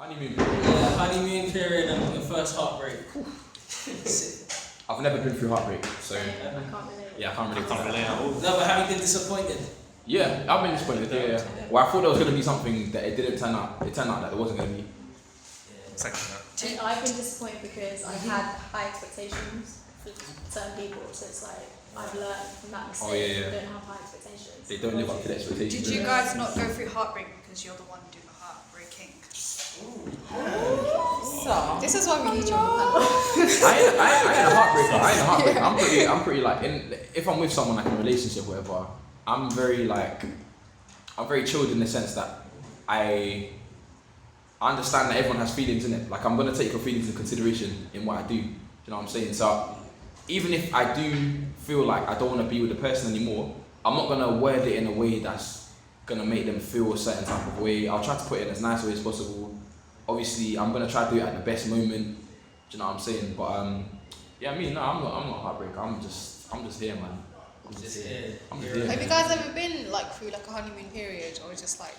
Honeymoon period. Yeah, honeymoon period and your first heartbreak. I've never been through heartbreak, so I can't relate. yeah, I can't relate at all. No, but have you been disappointed? Yeah, I've been disappointed. Yeah. Well, I thought there was gonna be something that it didn't turn out. It turned out that it wasn't gonna be. And I've been disappointed because I had high expectations for certain people, so it's like I've learned from that mistake. Oh, yeah. Don't have high expectations. They don't live up to the expectations. Did you guys not go through heartbreak because you're the one doing the heartbreaking? So, This is why we need you on the panel. I ain't a heartbreaker. I'm pretty like, if I'm with someone like in a relationship or whatever, I'm very chilled in the sense that I understand that everyone has feelings in it. Like I'm gonna take your feelings into consideration in what I do. You know what I'm saying? So even if I do feel like I don't want to be with the person anymore, I'm not gonna word it in a way that's gonna make them feel a certain type of way. I'll try to put it in as nice a way as possible. Obviously, I'm gonna try to do it at the best moment. Do you know what I'm saying? But yeah, I'm not a heartbreaker. I'm just here, man. I'm just here. Have you guys ever been like through like a honeymoon period, or just like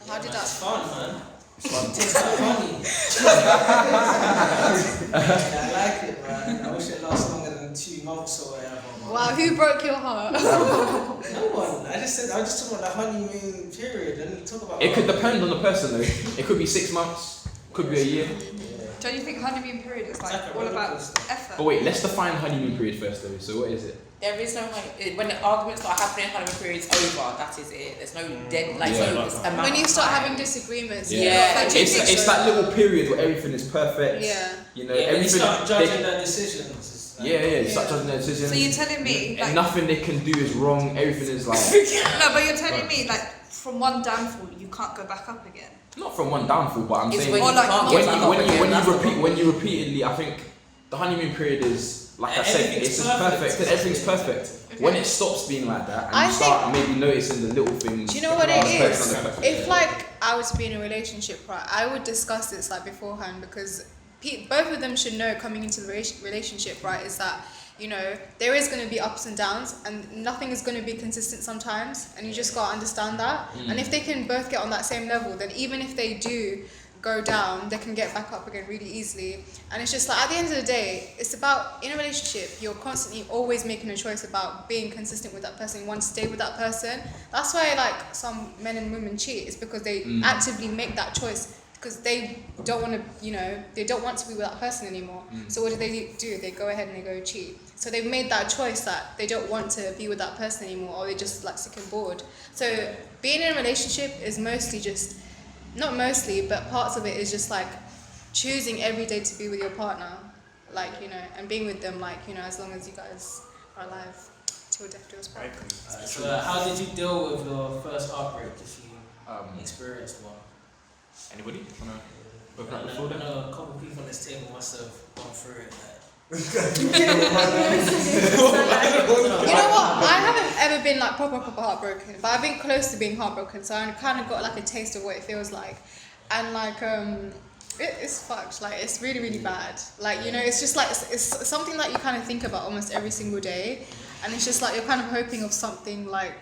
how did that? It's fun, man. It's fun. It tastes like honey. I like it, man. I wish it lasts longer than 2 months or whatever. Man. Wow, who broke your heart? No one. I just talking about the honeymoon period. I didn't talk about. It could depend on the person though. It could be 6 months, could be a year. Don't you think honeymoon period is like all about effort? But wait, let's define honeymoon period first though. So what is it? there is no when the arguments start happening, honeymoon period's over. That is it. There's no dead amount. When you of start time. having disagreements, It's that little period where everything is perfect. Yeah. You know, Yeah, everything. you start judging their decisions. You start judging their decisions. So you're telling me and nothing they can do is wrong. Everything is like. No, but you're telling me like from one downfall you can't go back up again. Not from one downfall, but I'm It's saying when you can't get back up again, when you repeatedly, I think the honeymoon period is like I said, it's just perfect. Everything's perfect. Okay. When it stops being like that, and I you start maybe noticing the little things. Do you know what it is? Perfect. If like I was to be in a relationship, right, I would discuss this like beforehand because both of them should know coming into the relationship, right, is that there is going to be ups and downs and nothing is going to be consistent sometimes, and you just got to understand that. And if they can both get on that same level, then even if they do go down, they can get back up again really easily. And it's just like at the end of the day, it's about, in a relationship, you're constantly always making a choice about being consistent with that person. You want to stay with that person. That's why like some men and women cheat, is because they actively make that choice because they don't want to, they don't want to be with that person anymore. So what do? They go ahead and they go cheat. So they've made that choice that they don't want to be with that person anymore, or they just like sick and bored. So being in a relationship is mostly just, not mostly, but parts of it is just like choosing every day to be with your partner, like, and being with them, like, as long as you guys are alive till death do us part. So how did you deal with your first heartbreak if you experienced one? Anybody? Wanna open I up the floor then? know a couple of people on this table must have gone through it. You know what? I haven't ever been like proper heartbroken, but I've been close to being heartbroken, so I kind of got like a taste of what it feels like, and like it's fucked. Like it's really really bad. Like it's just like it's something that you kind of think about almost every single day, and it's just like you're kind of hoping of something like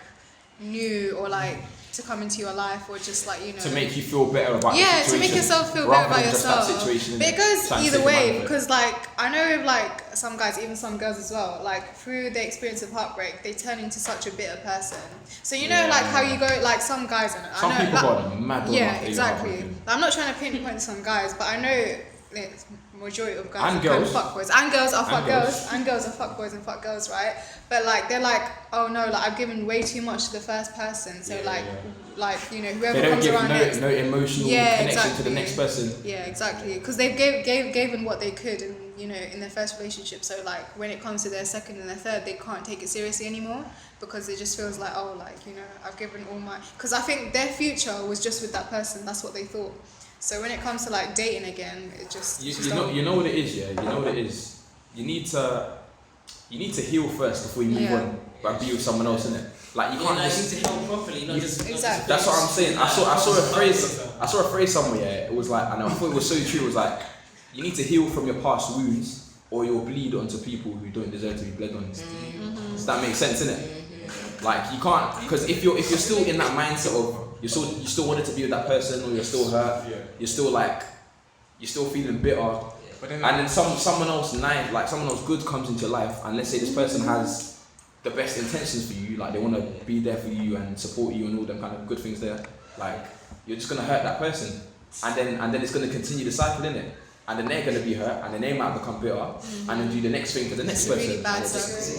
new or like to come into your life, or just like to make you feel better about your situation, to make yourself feel better about yourself. But it goes either way, because like I know with like some guys, even some girls as well, like through the experience of heartbreak, they turn into such a bitter person. So like how you go, like some guys, some I know, people like, got mad. Yeah, exactly. I'm not trying to pinpoint some guys, but I know majority of guys and are girls. kind of fuckboys, and girls are fuck girls, and girls are fuckboys and fuck girls, right? But like they're like, oh no, like I've given way too much to the first person, so like whoever comes around next, no emotional connection to the next person. Yeah, exactly, because they've given what they could, and in their first relationship. So like when it comes to their second and their third, they can't take it seriously anymore because it just feels like, oh, like I've given all my, because I think their future was just with that person. That's what they thought. So when it comes to like dating again, it just you know what it is, yeah. You know what it is. You need to heal first before you move on, but be with someone else, innit? Like you can't just. You need to heal properly, not just. Exactly. That's what I'm saying. I saw a phrase somewhere. Yeah, it was like, and I thought it was so true. It was like, you need to heal from your past wounds, or you'll bleed onto people who don't deserve to be bled on. Does that make sense, innit? Like you can't, because if you're still in that mindset of you still wanted to be with that person, or you're still hurt, you're still like you're still feeling bitter. But then, And then someone else nice, like someone else good comes into your life, and let's say this person has the best intentions for you, like they want to be there for you and support you and all them kind of good things there. Like you're just gonna hurt that person, and then it's gonna continue the cycle, innit? And then they're gonna be hurt, and then they might become bitter, and then do the next thing to the next person, really bad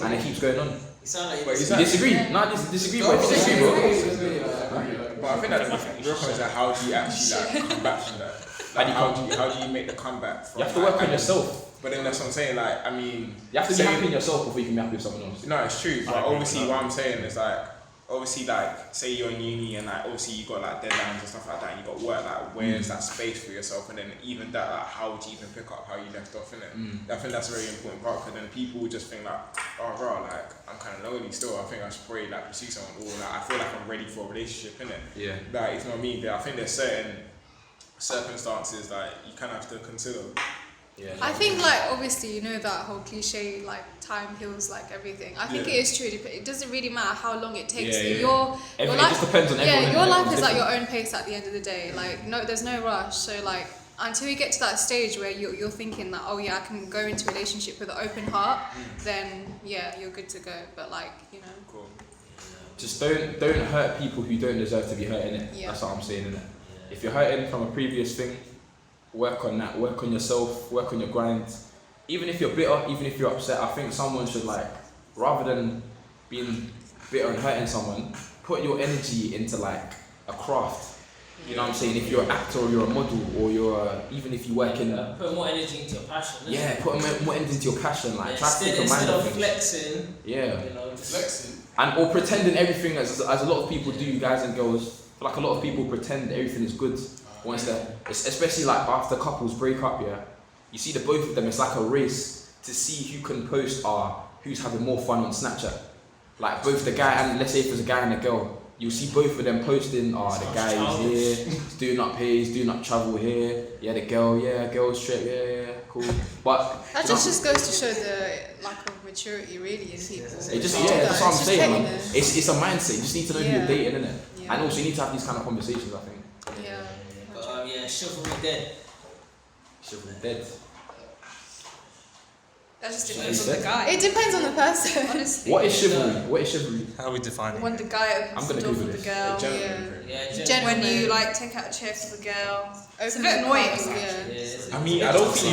and it keeps going on. You sound like But You disagree? No, I disagree, bro. You disagree, bro. but I think that the real point is that how do you actually like come back from that? Like, how do you make the comeback from You have to work on yourself. But then that's what I'm saying, like, I mean... You have to be happy in yourself before you can be happy with someone else. No, it's true, but obviously what I'm saying is like, obviously like, say you're in uni and like, obviously you got like deadlines and stuff like that and you got work, like, where's that space for yourself? And then even that, like, how would you even pick up how you left off, innit? I think that's a very important part, because then people will just think like, oh, bro, like, I'm kind of lonely still, I think I should probably like pursue someone, or like, I feel like I'm ready for a relationship, innit? Yeah. Like, you know what I mean? But I think there's certain circumstances like you kind of have to consider. Yeah. I think like obviously you know that whole cliche like time heals like everything. I think it is true. It doesn't really matter how long it takes. Your It life just depends on everyone. Yeah, your life is like different. your own pace at the end of the day. Like no, there's no rush. So like until you get to that stage where you're thinking that oh yeah I can go into a relationship with an open heart, then yeah you're good to go. But like you know. Cool. Just don't hurt people who don't deserve to be hurt, innit? Yeah. That's what I'm saying, innit? If you're hurting from a previous thing, work on that, work on yourself, work on your grind. Even if you're bitter, even if you're upset, I think someone should like, rather than being bitter and hurting someone, put your energy into like a craft. You know what I'm saying? If you're an actor or you're a model or even if you work in put more energy into your passion. put more energy into your passion. Like try to take a mind instead of of things. flexing. Yeah. You know, flexing. And or pretending everything as a lot of people do, guys and girls. Like a lot of people pretend everything is good once they're, especially like after couples break up, yeah. You see the both of them, it's like a race to see who can post who's having more fun on Snapchat. Like both the guy and let's say if there's a guy and a girl, you'll see both of them posting, the guy is here, he's doing up here, he's doing up travel here, the girl's trip, cool. But That just goes to show the lack of maturity really in people. it just that's what I'm saying, man. pettiness. It's a mindset. You just need to know who you're dating, innit? Yeah. And also you need to have these kind of conversations, I think. Yeah. But chivalry dead. Chivalry dead. That just depends on the guy. It depends on the person. Honestly. What is chivalry? What is chivalry? How we define it? When the guy I'm opens gonna the door Google for the this. girl. Gentleman. When you like take out a chair for the girl. It's a Open bit the annoying. cards, yeah. I mean, I don't think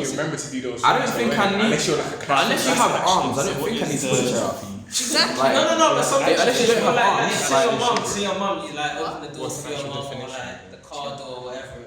you remember to do those. I don't things, think though, I innit? need. Unless you're like a But unless you have arms, I don't What think I need is to put a the- chair out for you. Exactly. Like, No, but sometimes unless you don't have like, arms, let's like, say your mum, you like open the door What's for the your actual mum or definition? like the car door or whatever.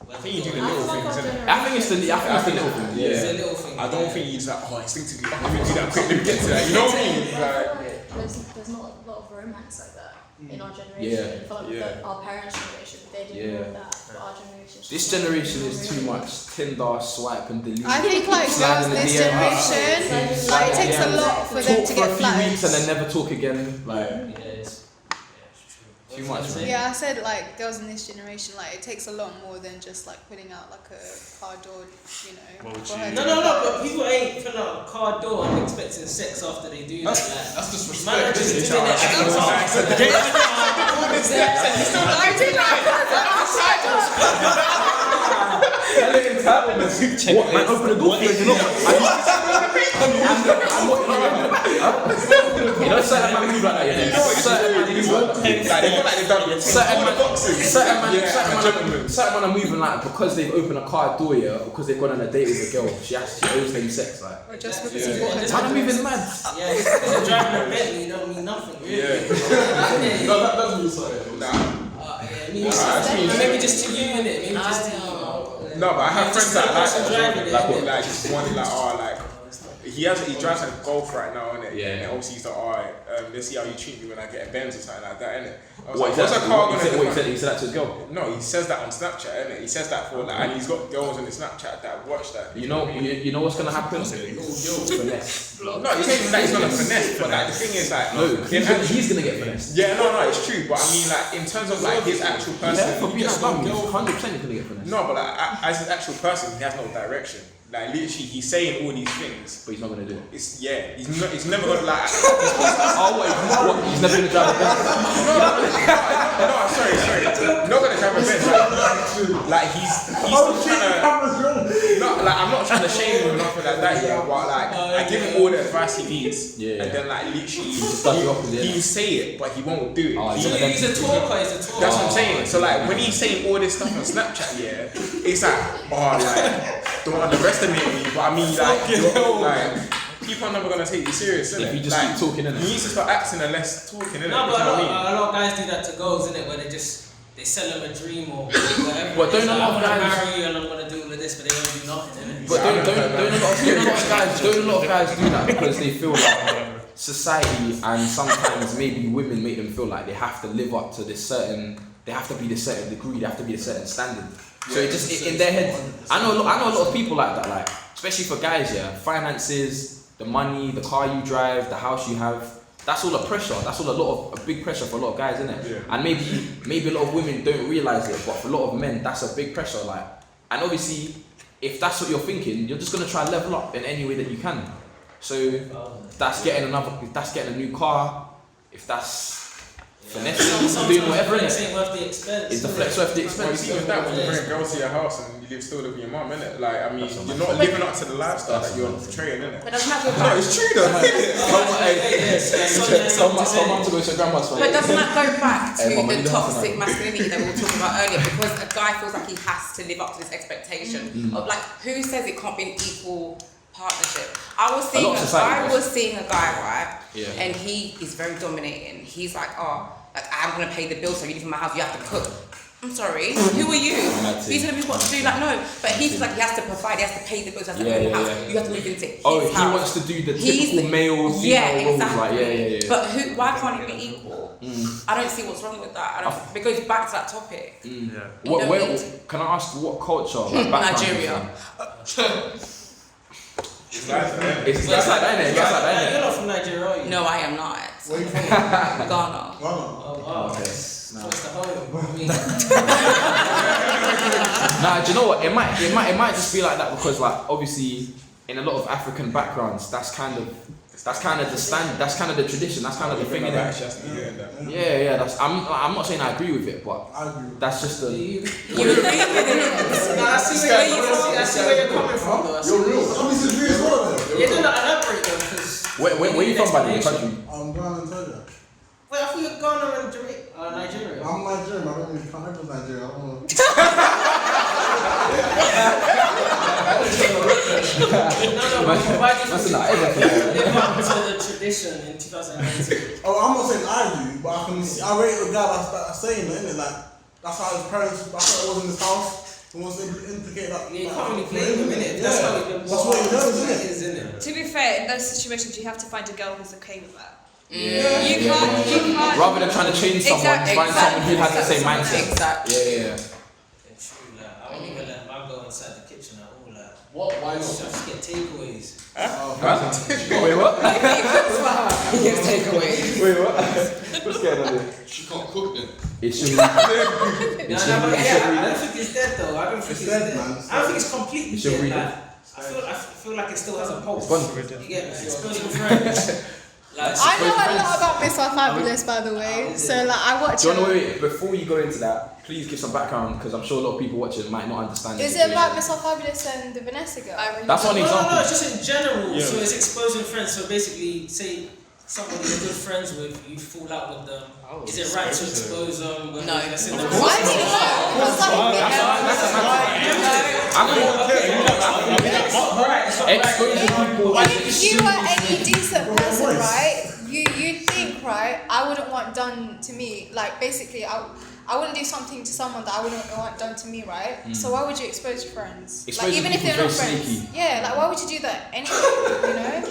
I think you do the I little feel like things, our innit? I think it's the little things. It's a Yeah. little thing. I don't think you just like, instinctively, let me do that quick, let me get to that. You know what I mean? I feel Like, like there's not a lot of romance like that in our generation. Yeah. I feel like with our parents' generation, they did more of that. But our generation. This generation is too much Tinder, swipe and delete. I think like Slide girls in the this DM. generation, like it takes a lot for them Talk to for a get few weeks and then flattered. never talk again. Like it's too much, man. Yeah, I said like girls in this generation, like it takes a lot more than just like putting out like a car door, you know. What would for you- her to No, get but people ain't filling out a car door and expecting sex after they do that. That's just Man, respect. just It's doing it What man? Open the door. You know, certain man move like that. You know, certain man move like that. like they feel like they've done Certain man are moving like because they've opened a car door, yeah, or because they've gone on a date with a girl. She owes them sex, like. Or just because he bought her Man, I'm moving mad. Yeah, just because you're driving a Bentley, don't mean nothing, really. Yeah. No, that doesn't mean so. Maybe just to you, innit? Maybe just to you. No, but I have friends that like Just driving it, that. innit? Like just wanting like he drives a Golf right now, innit? Yeah. And then obviously he's like, alright, let's see how you treat me when I get a Benz or something like that, innit? I was What like, what's a car gonna do? he said that to his girl. No, he says that on Snapchat, innit? He says that for like, and he's got girls on his Snapchat that watch that. You know what's gonna happen? Finesse. No, he's saying that he's gonna finesse, but like the thing is like, No, he's gonna get finessed. yeah, no, it's true, but I mean like in terms of like his actual person, Yeah, for he being gets that dumb, no 100% gonna get finessed. No, but like, as his actual person, he has no direction. Like literally, he's saying all these things, But he's not gonna do it. It's he's never gonna like. Oh wait, what? He's never gonna drive a Benz. No, sorry, not gonna drive a Benz. Like he's still trying to. Not like I'm not trying to shame him or nothing like that. Yeah, but like I give him all the advice he needs, and then like literally he say it, but he won't do it. He's a talker. That's what I'm saying. So like when he's saying all this stuff on Snapchat, yeah, it's like don't underestimate me. But I mean like people are never gonna take you serious, innit? If you just keep talking, innit? You need to start acting and less talking, innit? No, but You know what I mean? a lot of guys do that to girls, innit? Where they sell them a dream or whatever. But don't a lot I'm of gonna guys marry you and I'm gonna do all of this, but they don't do nothing, innit? But don't a lot of guys do that because they feel like society and sometimes maybe women make them feel like they have to live up to this certain. They have to be this certain degree. They have to be a certain standard. So it just in their head. I know a lot of people like that. Like especially for guys, yeah. Finances, the money, the car you drive, the house you have. That's all a pressure. That's all a big pressure for a lot of guys, isn't it? Yeah. And maybe a lot of women don't realize it, but for a lot of men, that's a big pressure. Like, and obviously, if that's what you're thinking, you're just gonna try and level up in any way that you can. So that's getting that's getting a new car. If that's finessing, doing whatever, Flex ain't worth the expense. is the flex worth the Well, expense? it's even that when you bring a girl to your house and you live still live with your mum, innit? Like, I mean, you're not living up to the lifestyle that you're portraying, innit? But doesn't that go No, back? it's true though. Someone to go to grandma's for But doesn't that go back to Hey, Mama, you the don't have to toxic know. masculinity that we were talking about earlier? Because a guy feels like he has to live up to this expectation of like, who says it can't be an equal partnership? I was seeing a guy, right? Yeah. And he is very dominating. He's like, oh, like I'm gonna pay the bill, so you leave my house, you have to cook. I'm sorry, who are you? He's telling me what to do, like no. But he feels like he has to provide, he has to pay the bills, he has to pay the house, you have to move into his Oh, he house. wants to do the typical male female roles, like yeah. But why can't it be equal? I don't see what's wrong with that. It goes back to that topic. Can I ask what culture? Like, background Nigeria. It's like that. It's like that, innit? It's like that, You're innit? not from Nigeria, are you? No, I am not. Where you from? Ghana. Ghana. Oh, wow. Okay. So it's the home. I mean, Nah, do you know what? It might just be like that because like obviously in a lot of African backgrounds, that's kind of the standard, that's kind of the tradition, that's kind of the thing, innit? Yeah. I'm not saying I agree with it, but I agree. that's just the. You agree with it? no, I see where you're coming from, though. You're real. I mean, it's real as well, then. Yeah, no, elaborate though, because. Where you from, by the way, country? I'm Ghana and Nigeria. Wait, I thought you were Ghana and Nigeria. I'm Nigerian, I don't really count everyone's Nigerian. I don't know. That's not everything. Live up to the tradition in 2019. Oh, I'm not saying I do, but I can see, I rate a guy that's saying it, innit? Like, that's how his parents, that's how it was in his house. He wants to implicate that. Yeah, you can't really blame him, innit? That's how he That's what he does, isn't it? isn't it? To be fair, in those situations, you have to find a girl who's okay with that. Yeah. You can't. Rather than trying to change someone, find someone who has the same mindset. Exactly. Yeah. It's true, like, I won't even let my go inside the kitchen at all, like. What? Why not? Just get takeaways. Wait, what? He gets takeaway. Wait, what? What's going on there? She can't cook then. It should be. I don't think it's dead though. I don't think it's dead. man. I don't think it's completely should dead. read Like, I feel like it still has a pulse. It's You get me? It's supposed to be friends. Like, I know a lot about Miss Fabulous, by the way. So like, I watch. Do you want to wait before you go into that? Please give some background because I'm sure a lot of people watching might not understand. Is it about Miss Fabulous and the Vanessa girl? That's one example. No, it's just in general. So it's exposing friends. So basically, say someone you're good friends with, you fall out with them. Is it right to expose them? No. That's because if you were any decent person, right? You think, right? I wouldn't want done to me. Like basically, I wouldn't do something to someone that I wouldn't want done to me, right? So why would you expose your friends? Exposing Like even if people they're not is very friends. sneaky. Yeah, like why would you do that anyway? You know?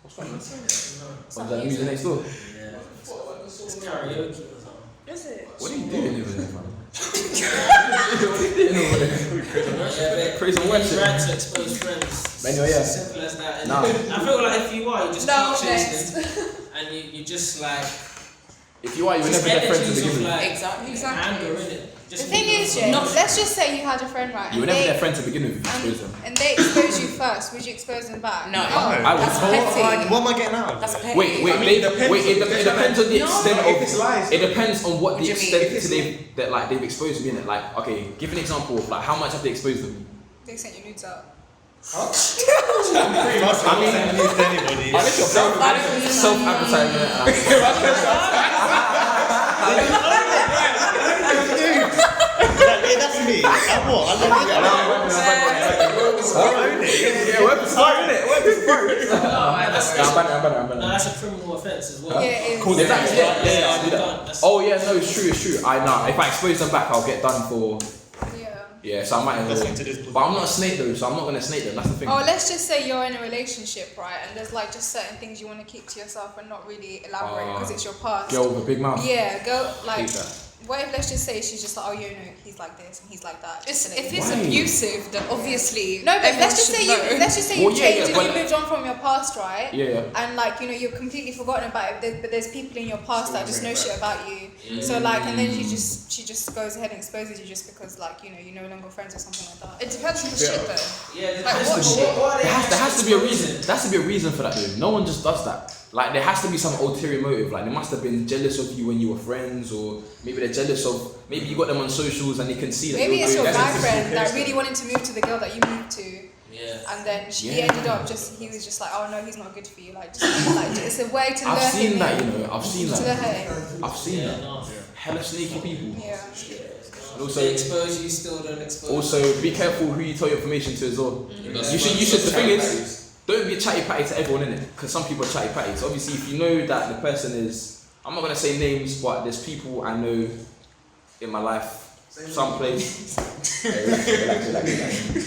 What's going on? Was that the music next door? Yeah. It's karaoke or something. Is it? What are you doing over there, man? What are you doing over there? Praise and It's worship. right to expose friends. Manuel, yeah. Simple as that. And Nah. I feel like if you are, you just No, keep chasing, and you just like, If you are, you're never their friend to begin with. Like Exactly. anger, innit? The thing is, yeah, let's just say you had a friend, right? You were never their friend to begin with. If you expose them. And they expose you first. Would you expose them back? No. I would. That's petty. What am I getting out of That's it? petty. Wait, it depends on the extent if it's lies. It depends on what the do you mean? extent to they've exposed me in it. Like, okay, give an example of like how much have they exposed them? They sent your nudes out. Pretty much, I'm not saying news to anybody. Self-advertisement. Yeah, that's me. I'm what? I love you. No, that's a criminal offence as well. Yeah, it is. Cool. Exactly. Yeah, I do that. That's- Oh yeah, no, it's true. I know. If I expose them back, I'll get done for. Yeah. Yeah, so I might. But I'm not a snake though, so I'm not gonna snake them. That's the thing. Oh, let's just say you're in a relationship, right? And there's like just certain things you want to keep to yourself and not really elaborate because it's your past. Girl with a big mouth. Yeah, girl. Like, Hate that. what if let's just say she's just like, oh, you know, he's like this and he's like that. If Definitely. it's Why? abusive, then obviously No, but let's just say everyone should know. let's just say Well, you yeah, changed yeah, and you but- moved on from your past, right? Yeah. And like, you know, you've completely forgotten about it, but there's people in your past that just know shit about you. So like, and then she just goes ahead and exposes you just because like, you know, you're no longer friends or something like that. It depends on the shit though. Yeah, Like, what what shit? are they There has to be a exposing? reason. There has to be a reason for that, dude. No one just does that. Like there has to be some ulterior motive. Like they must have been jealous of you when you were friends, or maybe they're jealous of. Maybe you got them on socials and they can see that. Maybe you're it's your doing guy that. friend that really wanted to move to the girl that you moved to. Yeah. And then he Yeah. ended up he was just like, oh no, he's not good for you. Like, just like it's a way to lure I've seen him that, in. you know. I've seen To lure that. her I've seen Yeah, that. no. Hella sneaky people. in. Yeah. And also, They expose you, still don't expose. also be careful who you tell your information to as well. You should. The thing is, don't be a chatty patty to everyone in it, because some people are chatty patty. So obviously, if you know that the person is, I'm not gonna say names, but there's people I know in my life, someplace. Hey, relax.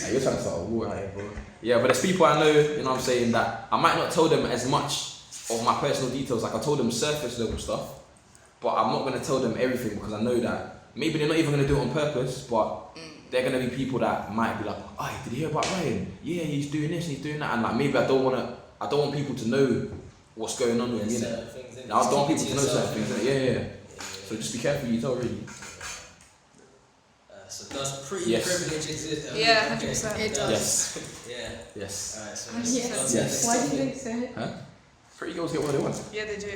Hey, you're trying to start a war here, bro. Yeah, but there's people I know, you know what I'm saying, that I might not tell them as much of my personal details. Like I told them surface level stuff, but I'm not gonna tell them everything because I know that maybe they're not even gonna do it on purpose, but they're gonna be people that might be like, oh, did you hear about Ryan? Yeah, he's doing this, he's doing that, and like maybe I don't want people to know what's going on with him, innit? I don't want people to know certain things, innit? Yeah. So just be careful who you tell, really. So does pretty Yes. privilege exist? Yeah, Okay. 100%. It does. Yes. Yeah. Yes. Alright, so Yes. Why do you think so? Huh? Pretty girls get what they want. Yeah, they do.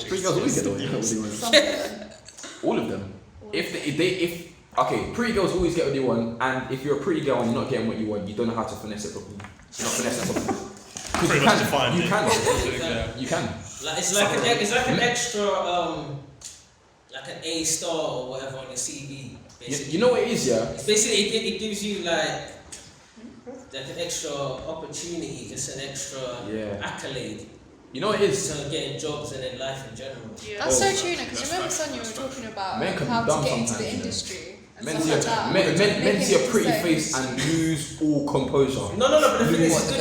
Pretty girls always get what they want. Some of them. All of them. If pretty girls always get what they want, and if you're a pretty girl and you're not getting what you want, you don't know how to finesse it properly. You're not finessing it properly. Because Pretty much defined you it. can. Yeah. You can. Like it's like an extra like an A star or whatever on your CV. Basically. You know what it is, yeah? It's basically it gives you like an extra opportunity, just an extra accolade. You know what it is? So getting jobs and in life in general. That's so true, because remember, Sonia, we were talking about Men can be how dumb to get into the sometimes, you know. industry and Men stuff see like that. men see a pretty Making face mistakes. and lose all composure. No, but the thing is, it's good.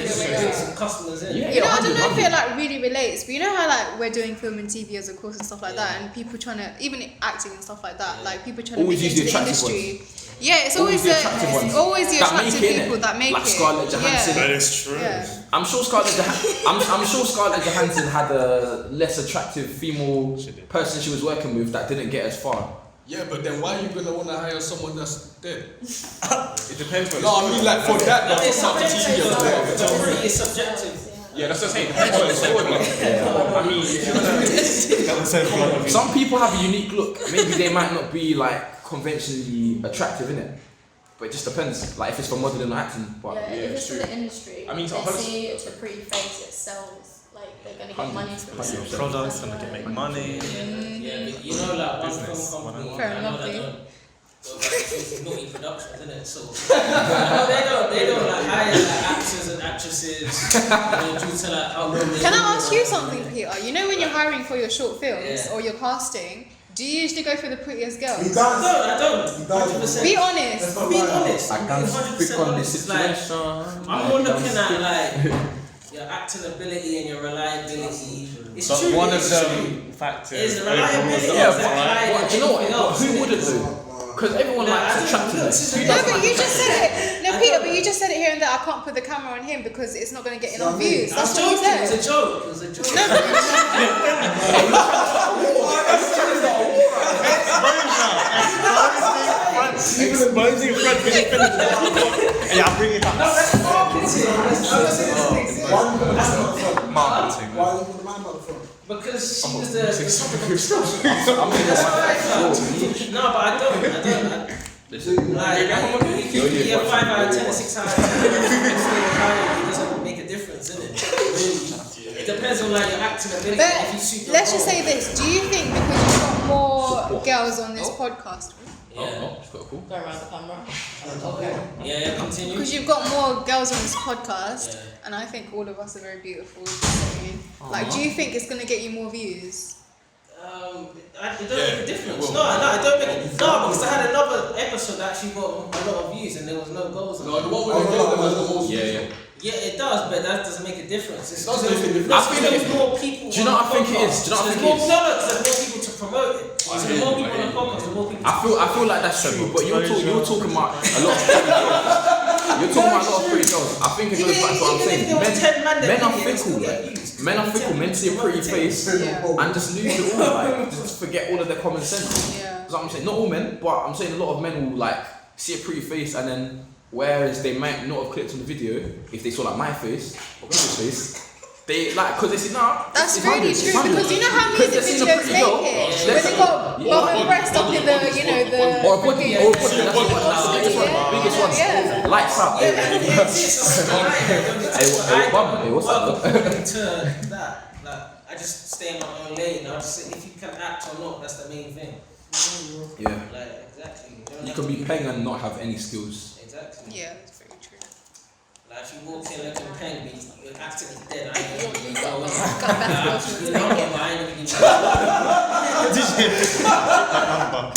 It's good for customers in. Yeah, You know, I don't know if it like really relates, but you know how like we're doing film and TV as a course and stuff like that, and people trying to, even acting and stuff like that, like people trying Always to use make it the into the attractive industry. Yeah, it's always the attractive ones. always the That make attractive it, innit? people that make Like it. Scarlett Johansson. That is true. Yeah. I'm sure Scarlett Johansson had a less attractive female person she was working with that didn't get as far. Yeah, but then why are you gonna wanna hire someone that's dead? It depends on. No, I mean like for that, like It's for something subjective. TV as well. It's subjective. Yeah, that's what I'm saying. Depends on the sword, man. I mean, if you're gonna. Some people have a unique look. Maybe they might not be like conventionally attractive, innit? But it just depends. Like if it's for modeling or acting. But Yeah, if it's in the industry, I mean, they honestly- see it's a pretty face, it sells. Like they're gonna get money from it. Products gonna get make money. Yeah, but you know, like one Business, film company, Fair I know enough, they yeah. don't. It's naughty productions, isn't it? So they don't like hire like actors and actresses, due to like how long they Can I live ask you something, Peter? You know when you're hiring for your short films Yeah. or your casting, do you usually go for the prettiest girls? He I does. don't. 100%. Be honest. I'm being honest. I can't speak on this It's like, situation. I'm more looking at like your acting ability and your reliability. It's But true. one of it's them true. factors Is reliability. Yeah, Is that but do you know what? anything else, Who innit? wouldn't do? Because everyone likes attractiveness. Who No, doesn't but like you just said attractiveness? it. No, Peter, but you just said it here and there. I can't put the camera on him because it's not going to get enough views. I That's was what you joking. It was said. a joke. It was a joke. Exposing front when you finish. Yeah, bring it up. No, that's marketing. Marketing. Why is it the man about the front? Because she was the topic of discussion. I mean, That's why I No, but I don't. listen. Like, you can be a 5 out of 10, 6 out of 10. It doesn't make a difference, innit? Really. It depends on like your acting ability. But if you suit your let's just role. say this. Do you think because you've got more girls on this podcast, Oh, it's quite cool. Go around the camera. Yeah, continue. because you've got more girls on this podcast, Yeah. and I think all of us are very beautiful. Just saying. Like, do you think it's going to get you more views? It don't make a difference. No, it don't make it. No, because I had another episode that actually got a lot of views and there was no goals. No, the one where they get them has the most. Yeah. Yeah, it does, but that doesn't make a difference. It does make a difference. I feel there's like- more people. Do you know what I think it is? Do you know what I think it is? No, because there's more people to promote it. So the more people on the podcast, the more people. I feel like that's true, but you're talking about a lot of pretty girls. You're talking about a lot of pretty girls. I think it goes back to what I'm saying. Men are fickle. Men are fickle. Men see a pretty face and just lose it all. Like, just forget all of their common sense. Yeah. That's what I'm saying. Not all men, but I'm saying a lot of men will like see a pretty face and then, whereas they might not have clicked on the video, if they saw like my face or Peter's face, they like, because they see, nah. That's it's really hundreds, true it's hundreds. because you know how Because music they've seen a videos pretty make girl, it let's- when they got yeah. bum and breast up in the, you know, the Or a body, freaking- or a body, that's the biggest one, biggest one. Yeah. Lights up. Hey, bum, hey, what's up? Welcome to that. Like, I just stay in my own lane. I just say if you can act or not, that's the main thing. Yeah. Like, exactly. don't You have can to be peng and not have any skills. Exactly. Yeah, that's very true. Like, if you walk in looking peng, but your acting is dead, I ain't gonna give you Got no back to You know, but I ain't gonna give you no